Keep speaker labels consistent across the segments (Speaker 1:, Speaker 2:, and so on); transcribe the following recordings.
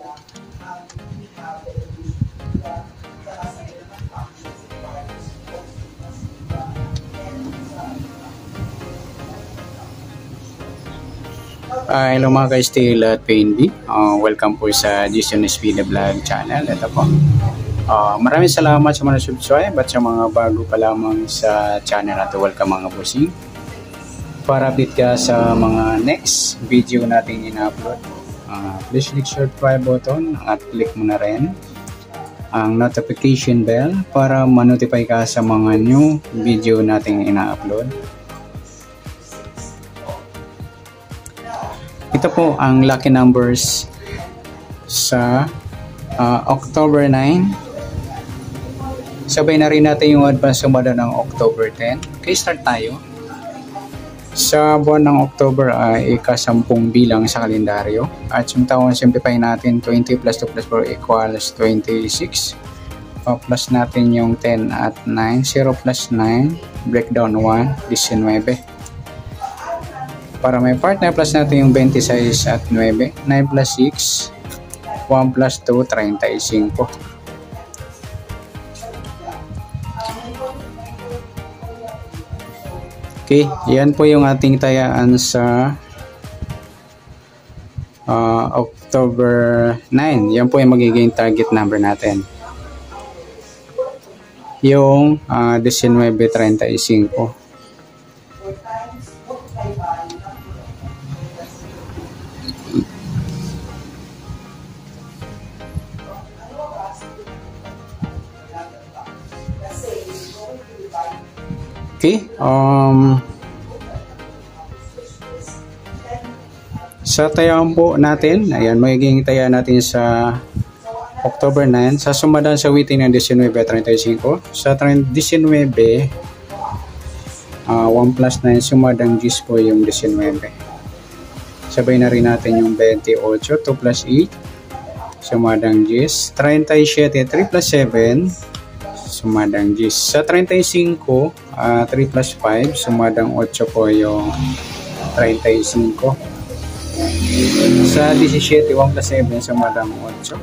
Speaker 1: Hello mga ka-Steel at PNB. Welcome po sa Jason Espina Vlog channel. Ito po. Maraming salamat sa mga subscribe at sa mga bago pa lamang sa channel na ito. Welcome mga bossing. Para update ka sa mga next video natin in-upload, please click subscribe button at click mo na rin ang notification bell para ma-notify ka sa mga new video natin ina-upload. Ito po ang lucky numbers sa October 9. Sabay na rin natin yung advance sumada ng October 10. Okay, start tayo. Sa buwan ng October ay ika-10 bilang sa kalendaryo. At yung taon, simplify natin 20 plus 2 plus 4 equals 26. Plus natin yung 10 at 9. 0 plus 9. Breakdown 1, 19. Para may partner, plus natin yung 26 at 9. 9 plus 6. 1 plus 2, 35. Okay, yan po yung ating tayaan sa October 9. Yan po yung magiging target number natin. Yung 19.35. Okay, sa tayaan po natin, ayan, magiging tayaan natin sa October 9, sa sumadan sa waiting ng 19.35, sa 19, 1 plus 9, sumadang 10 po yung 19. Sabay na rin natin yung 28, 2 plus 8, sumadang 10, 37, 3 plus 7, sumadang 10. Sa 35, 3 plus 5, sumadang 8 po yung 35. Sa 17, 1 plus 7, sumadang 8.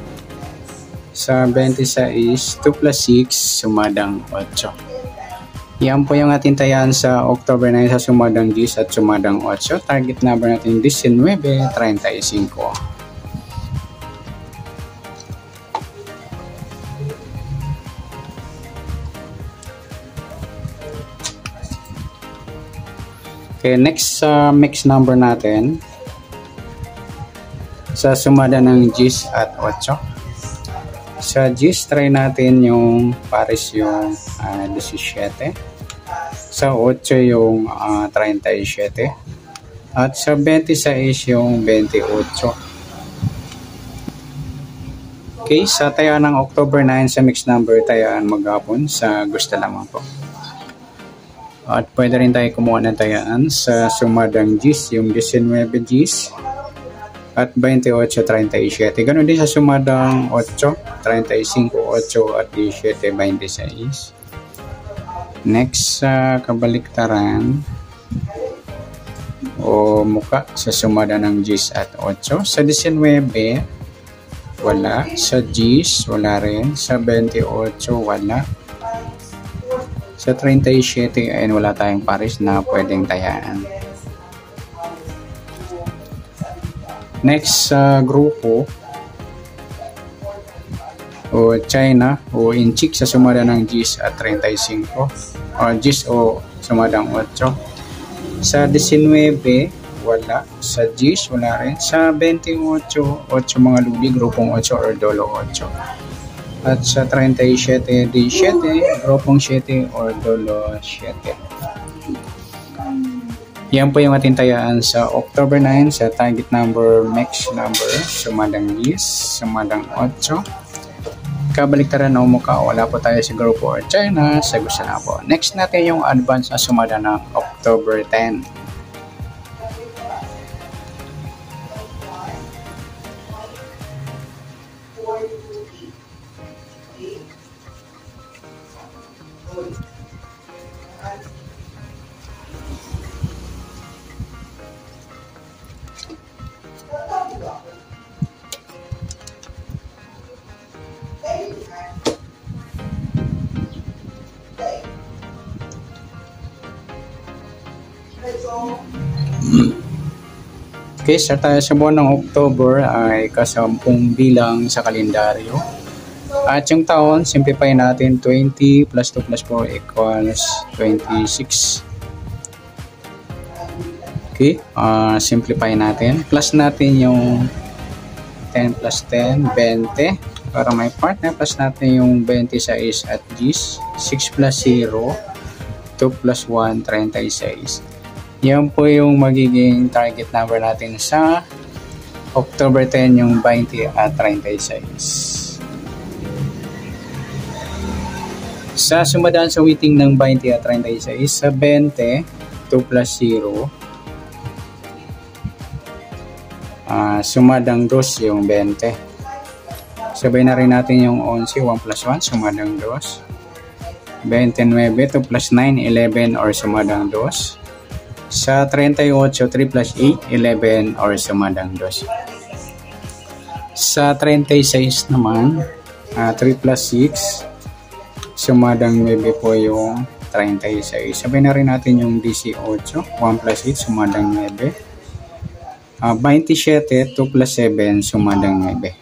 Speaker 1: Sa 26, 2 plus 6, sumadang 8. Yan po yung ating tayaan sa October 9 sa sumadang 10 at sumadang 8. Target number natin 19.35. Okay, next mix number natin sa sumada ng 10 at 8. Sa 10, try natin yung pares yung 17. Sa 8 yung 37. At sa 26 yung 28. Okay, sa tayaan ng October 9 sa mix number tayaan maghapon sa gusto lamang po. At pwede rin tayo kumuha ng tayaan sa sumadang 10, yung 19 10 at 28, 37. Ganun din sa sumadang 8, 35, 8 at 17, 26. Next sa kabaliktaran o muka sa sumada ng 10 at 8. Sa 19, wala. Sa 10, wala rin. Sa 28, wala. Sa 37 ay wala tayong pares na pwedeng tayaan. Next sa grupo o China o Inchik sa sumada ng 10 at 35 o 10 o sumadang 8. Sa 19 wala. Sa 10 wala rin. Sa 28 8 mga lubi, grupong 8 or dolo 8. At sa 37, 17, grupong 7 or dolo 7. Yan po yung ating tayaan sa October 9 sa target number, mix number, sumadang 10, sumadang 8. Kabaliktaran o mukha, wala po tayo sa grupo or China, sa gusto na po. Next natin yung advance na sumada ng October 10. Okay, start tayo sa buwan ng October ay kasampung bilang sa kalendaryo. At yung taon, simplify natin 20 plus 2 plus 4 equals 26. Okay, simplify natin. Plus natin yung 10 plus 10, 20. Para may partner, plus natin yung 26 at G's. 6 plus 0, 2 plus 1, 36. Yan po yung magiging target number natin sa October 10, yung 20 at 36. Sa sumadaan sa weighting ng 20 at 36, sa 20, 2 plus 0, sumadang 2 yung 20. Sabay na rin natin yung 11, 1 plus 1, sumadang 2. 29, 2 plus 9, 11 or sumadang 2. Sa 38, 3 plus 8, 11 or sumadang 2. Sa 36 naman, 3 plus 6, sumadang 9 po yung 36. Sabay na rin natin yung 18, 1 plus 8, sumadang 9. 27, 2 plus 7, sumadang 9.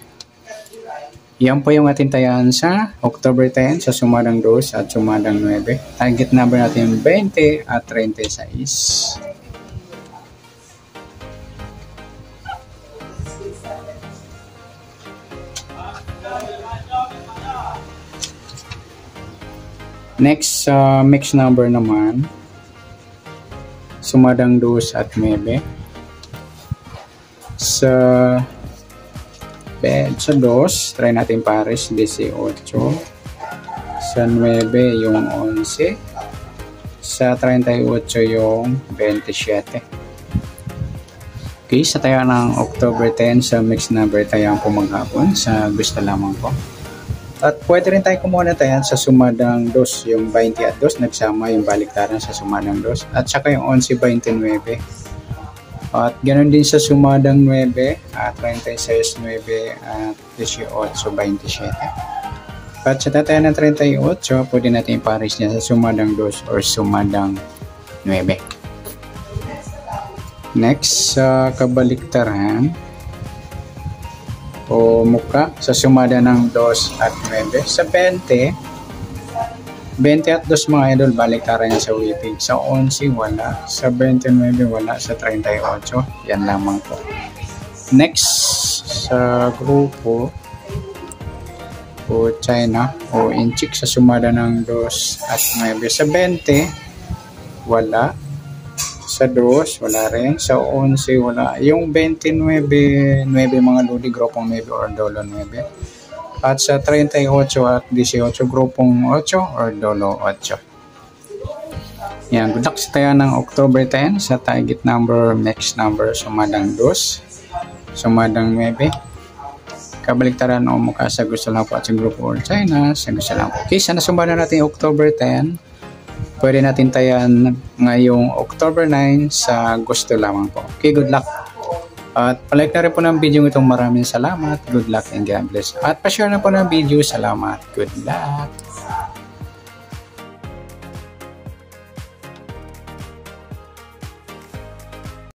Speaker 1: Yan po yung ating tayaan sa October 10 sa sumadang 2 at sumadang 9. Target number natin yung 20 at 36. Next, mix number naman. Sumadang 2 at 9. Sa 2, try natin pares, 18. Sa 9, yung 11. Sa 38, yung 27. Okay, sa tayo ng October 10, sa mixed number tayo po maghapon. Sa gusto lamang po. At pwede rin tayo kumuha na tayo sa sumadang 2, yung 20 at 2, nagsama yung baliktaran sa sumadang 2. At saka yung 11, 29. At ganoon din sa sumadang 9, 36, 9, at 18, 27. At sa tatayan ng 38, pwede natin ipares niya sa sumadang 2 or sumadang 9. Next, sa kabaliktaran o muka, sa sumada ng 2 at 9. Sa 20 at 2 mga idol, baliktaran niya sa weighting. Sa 11, wala. Sa 29, wala. Sa 38, yan lamang po. Next, sa grupo o China o Inchik, sa sumada ng 2 at 9. Sa 20, wala. Sa 2, wala rin. Sa 11, wala. Yung 29, 9 mga lodi, grupong 9 or dolo 9. At sa 38 at 18, grupong 8 or dolo 8. Yan, good luck sa tayo ng October 10 sa target number, next number, sumadang 2, sumadang 9. Kabaliktaran o mukha sa gusto lang po at sa grupo or China, sa gusto lang po. Okay, sana sumada natin October 10. Pwede natin tayan ngayong October 9 sa gusto lamang po. Okay, good luck. At palike na rin po ng video itong, maraming salamat. Good luck and God bless. At pa-share na po ng video. Salamat. Good luck.